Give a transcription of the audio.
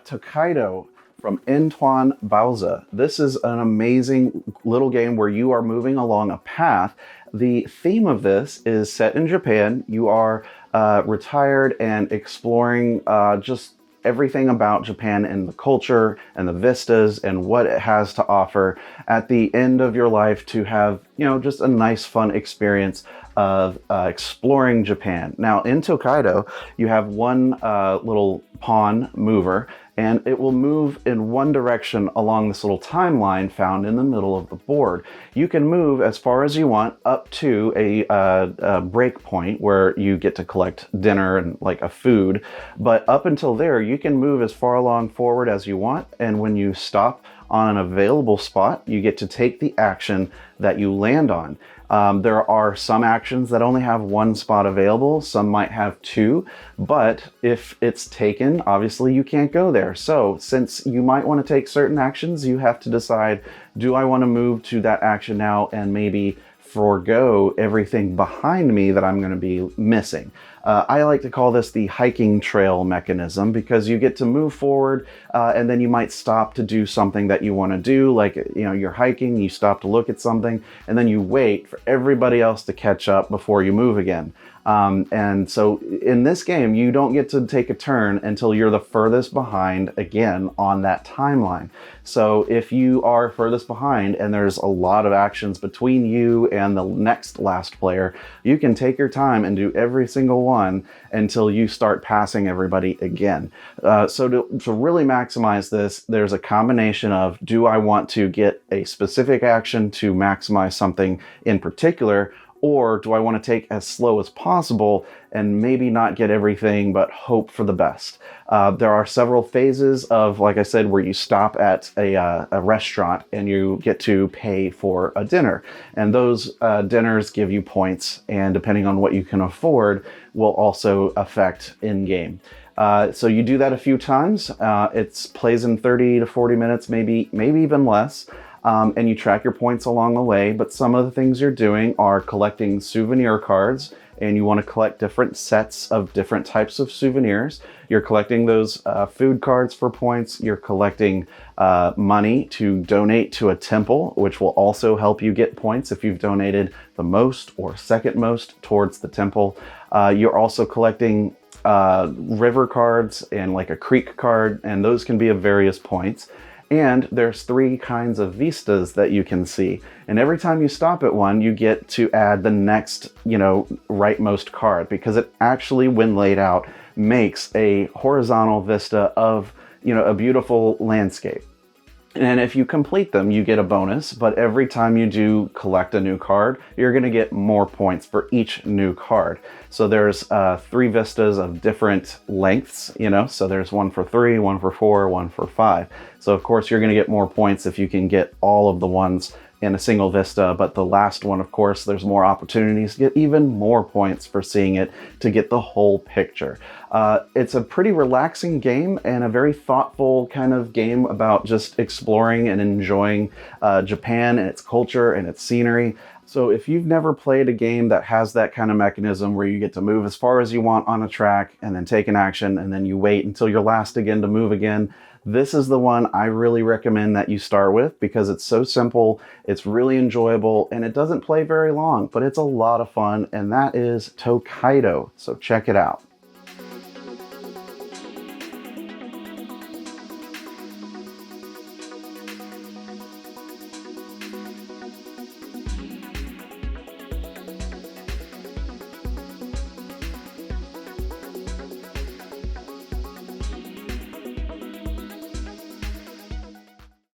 Tokaido from Antoine Bauza. This is an amazing little game where you are moving along a path. The theme of this is set in Japan. You are retired and exploring just everything about Japan and the culture and the vistas and what it has to offer at the end of your life to have, just a nice, fun experience of exploring Japan. Now, in Tokaido, you have one little pawn mover, and it will move in one direction along this little timeline found in the middle of the board. You can move as far as you want up to a break point where you get to collect dinner and like a food, but up until there, you can move as far along forward as you want, and when you stop on an available spot, you get to take the action that you land on. There are some actions that only have one spot available, some might have two, but if it's taken, obviously you can't go there. So since you might want to take certain actions, you have to decide, do I want to move to that action now and maybe forego everything behind me that I'm going to be missing. I like to call this the hiking trail mechanism because you get to move forward and then you might stop to do something that you want to do. Like, you're hiking, you stop to look at something, and then you wait for everybody else to catch up before you move again. And so in this game, you don't get to take a turn until you're the furthest behind again on that timeline. So if you are furthest behind and there's a lot of actions between you and the next last player, you can take your time and do every single one until you start passing everybody again. So to really maximize this, there's a combination of, do I want to get a specific action to maximize something in particular, or do I want to take as slow as possible and maybe not get everything, but hope for the best? There are several phases of, like I said, where you stop at a restaurant and you get to pay for a dinner. And those dinners give you points, and depending on what you can afford, will also affect in-game. So you do that a few times. It plays in 30 to 40 minutes, maybe even less. And you track your points along the way, but some of the things you're doing are collecting souvenir cards, and you want to collect different sets of different types of souvenirs. You're collecting those food cards for points. You're collecting money to donate to a temple, which will also help you get points if you've donated the most or second most towards the temple. You're also collecting river cards and like a creek card, and those can be of various points. And there's 3 kinds of vistas that you can see. And every time you stop at one, you get to add the next, rightmost card, because it actually, when laid out, makes a horizontal vista of, a beautiful landscape. And if you complete them, you get a bonus, but every time you do collect a new card, you're going to get more points for each new card. So there's 3 vistas of different lengths, so there's one for 3, one for 4, one for 5. So of course you're going to get more points if you can get all of the ones in a single vista, but the last one, of course, there's more opportunities to get even more points for seeing it to get the whole picture. It's a pretty relaxing game and a very thoughtful kind of game about just exploring and enjoying Japan and its culture and its scenery. So if you've never played a game that has that kind of mechanism where you get to move as far as you want on a track and then take an action and then you wait until you're last again to move again, this is the one I really recommend that you start with, because it's so simple, it's really enjoyable, and it doesn't play very long, but it's a lot of fun, and that is Tokaido. So check it out.